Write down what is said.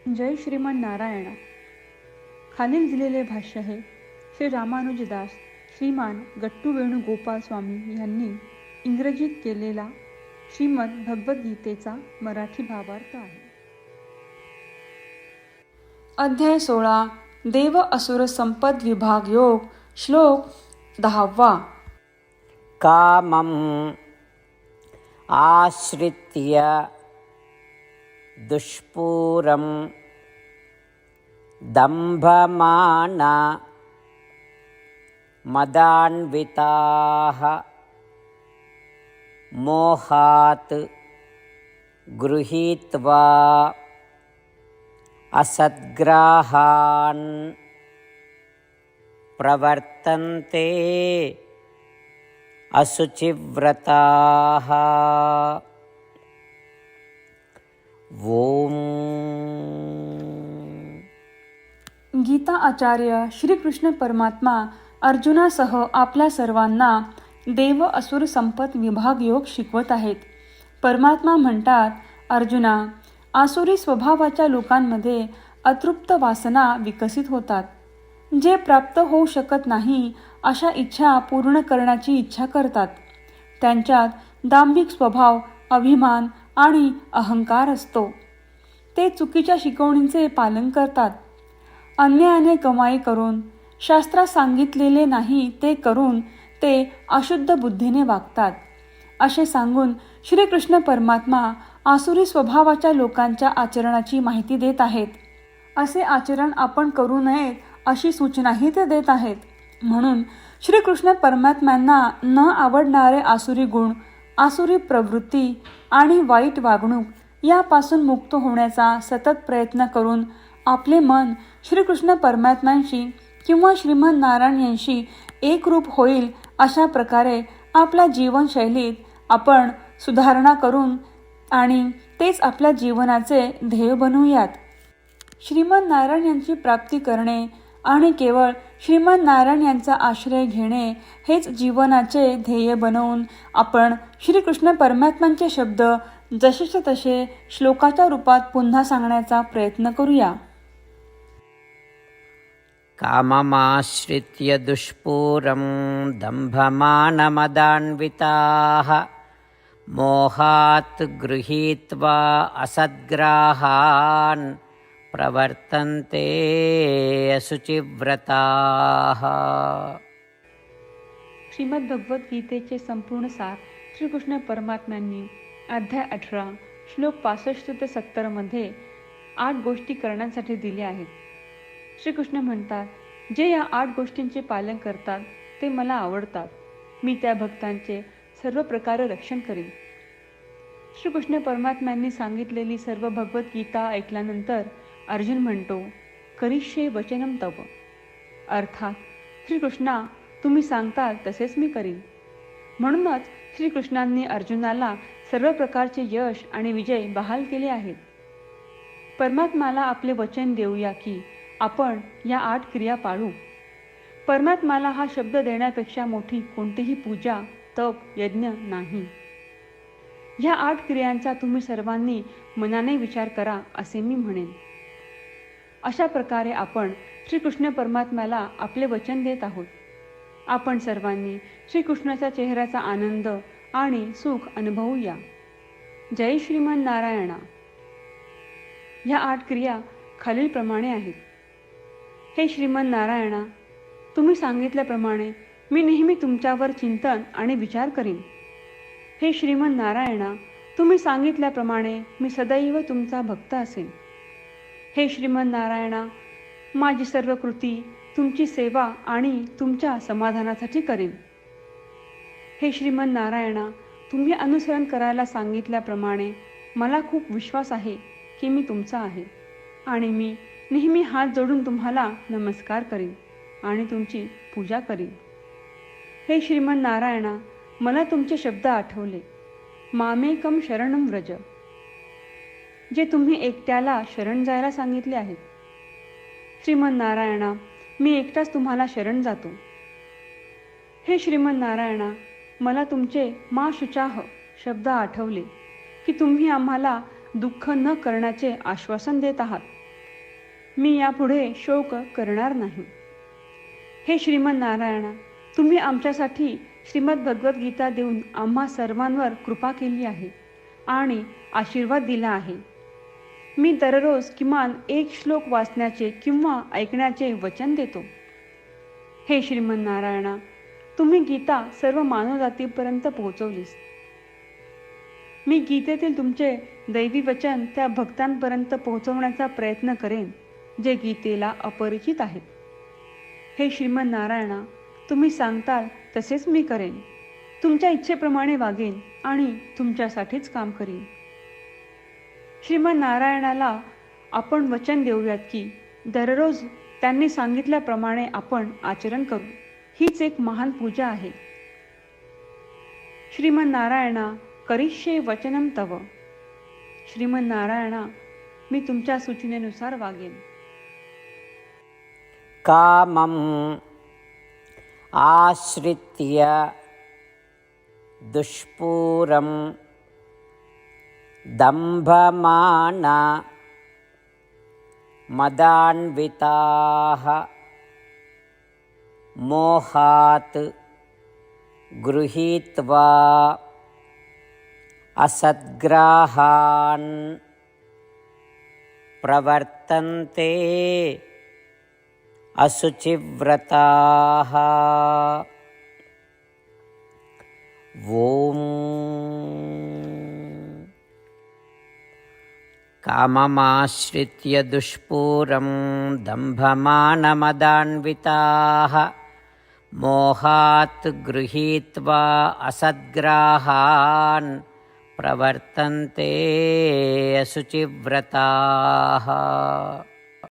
जय श्रीमान नारायण. खालील दिलेले भाष्य हे श्री रामानुजदास श्रीमान गट्टू वेणुगोपाल स्वामी यांनी इंग्रजीत केलेला श्रीमद भगवद्गीतेचा मराठी भावार्थ आहे. अध्याय 16 देव असुर संपद विभाग योग. श्लोक 10. कामम् आश्रित्य दुष्पूरं दम्भमान मदान्विताः मोहात् गृहीत्वा असद्ग्राहान् प्रवर्तन्ते असुचिव्रताः. ओम. गीता आचार्य श्रीकृष्ण परमात्मा अर्जुनासह आपल्या सर्वांना देव असुर संपत विभाग योग शिकवत आहेत. परमात्मा म्हणतात, अर्जुना, आसुरी स्वभावाच्या लोकांमध्ये अतृप्त वासना विकसित होतात. जे प्राप्त होऊ शकत नाही अशा इच्छा पूर्ण करण्याची इच्छा करतात. त्यांच्यात दांभिक स्वभाव, अभिमान आणि अहंकार असतो. ते चुकीच्या शिकवणींचे पालन करतात. अन्यायाने कमाई करून, शास्त्रात सांगितलेले नाही ते करून ते अशुद्ध बुद्धीने वागतात. असे सांगून श्रीकृष्ण परमात्मा आसुरी स्वभावाच्या लोकांच्या आचरणाची माहिती देत आहेत. असे आचरण आपण करू नयेत अशी सूचनाही ते देत आहेत. म्हणून श्रीकृष्ण परमात्म्यांना न आवडणारे आसुरी गुण, आसुरी प्रवृत्ती आणि वाईट वागणूक यापासून मुक्त होण्याचा सतत प्रयत्न करून आपले मन श्रीकृष्ण परमात्म्यांशी किंवा श्रीमन नारायण यांशी एकरूप होईल अशा प्रकारे आपल्या जीवनशैलीत आपण सुधारणा करून आणि तेच आपल्या जीवनाचे ध्येय बनवूयात. श्रीमन नारायण यांची प्राप्ती करणे आणि केवळ श्रीमन नारायण यांचा आश्रय घेणे हेच जीवनाचे ध्येय बनवून आपण श्रीकृष्ण परमात्म्यांचे शब्द जसेच्या तसे श्लोकाच्या रूपात पुन्हा सांगण्याचा प्रयत्न करूया. काममाश्रित्य दुष्पूरं दम्भमानमदान्विताः मोहात् गृहीत्वा असद्ग्राहान् प्रवर्तन्ते असुचिव्रताः. श्रीमद भगवद्गीतेचे संपूर्ण सार श्रीकृष्ण परमात्म्यांनी अध्याय 18 श्लोक 65 ते 70 मध्ये 8 गोष्टी करण्यासाठी दिल्या आहेत. श्रीकृष्ण म्हणतात, जे या 8 गोष्टींचे पालन करतात ते मला आवडतात. मी त्या भक्तांचे सर्व प्रकारे रक्षण करीन. श्रीकृष्ण परमात्म्यांनी सांगितलेली सर्व भगवद्गीता ऐकल्यानंतर अर्जुन म्हणतो, करिष्ये वचनम तव. अर्थात श्रीकृष्णा, तुम्ही सांगताल तसेच मी करीन. म्हणूनच श्रीकृष्णांनी अर्जुनाला सर्व प्रकारचे यश आणि विजय बहाल केले आहेत. परमात्म्याला आपले वचन देऊया की आपण या 8 क्रिया पाळू. परमात्म्याला हा शब्द देण्यापेक्षा मोठी कोणतीही पूजा, तप, यज्ञ नाही. ह्या 8 क्रियांचा तुम्ही सर्वांनी मनाने विचार करा असे मी म्हणेन. अशा प्रकारे आपण श्रीकृष्ण परमात्म्याला आपले वचन देत आहोत. आपण सर्वांनी श्रीकृष्णाच्या चेहऱ्याचा आनंद आणि सुख अनुभवूया. जय श्रीमन नारायणा. ह्या 8 क्रिया खालीलप्रमाणे आहेत. हे श्रीमन नारायणा, तुम्ही सांगितल्याप्रमाणे मी नेहमी तुमच्यावर चिंतन आणि विचार करीन. हे श्रीमन नारायणा, तुम्ही सांगितल्याप्रमाणे मी सदैव तुमचा भक्त असेन. हे श्रीमन नारायणा, माझी सर्व कृती तुमची सेवा आणि तुमच्या समाधानासाठी करीन. हे श्रीमन नारायणा, तुम्ही अनुसरण करायला सांगितल्याप्रमाणे मला खूप विश्वास आहे की मी तुमचा आहे आणि मी नेहमी हात जोडून तुम्हाला नमस्कार करीन आणि तुमची पूजा करीन. हे श्रीमन नारायणा, मला तुमचे शब्द आठवले. मामेकम शरणम व्रज, जे तुम्ही एकट्याला शरण जायला सांगितले आहेत. श्रीमन नारायणा, मी एकटाच तुम्हाला शरण जातो. हे श्रीमन नारायणा, मला तुमचे मा शुचाह शब्द आठवले की तुम्ही आम्हाला दुःख न करण्याचे आश्वासन देत आहात. मी यापुढे शोक करणार नाही. हे श्रीमन नारायणा, तुम्ही आमच्यासाठी श्रीमद भगवद्गीता देऊन आम्हा सर्वांवर कृपा केली आहे आणि आशीर्वाद दिला आहे. मी दररोज किमान एक श्लोक वाचण्याचे किंवा ऐकण्याचे वचन देतो. हे श्रीमन नारायणा, तुम्ही गीता सर्व मानवजातीपर्यंत पोहोचवलीस. मी गीतेतील तुमचे दैवी वचन त्या भक्तांपर्यंत पोहोचवण्याचा प्रयत्न करेन जे गीतेला अपरिचित आहेत. हे श्रीमन नारायणा, तुम्ही सांगताल तसेच मी करेन. तुमच्या इच्छेप्रमाणे वागेन आणि तुमच्यासाठीच काम करीन. श्रीमन नारायणाला आपण वचन देऊयात की दररोज त्यांनी सांगितल्याप्रमाणे आपण आचरण करू. हीच एक महान पूजा आहे. श्रीमन नारायणा, करिष्ये वचनम तव. श्रीमन नारायणा, मी तुमच्या सूचनेनुसार वागेन. कामम् आश्रित्य दुष्पूरं दम्भमान मदान्विताः मोहात् गृहीत्वा असद्ग्राहान् प्रवर्तन्ते असुचिव्रताः. ॐ काममाश्रित्य दुष्पूरं दम्भमानमदान्विताः मोहात् गृहीत्वा असद्ग्राहान् प्रवर्तन्ते असुचिव्रताः.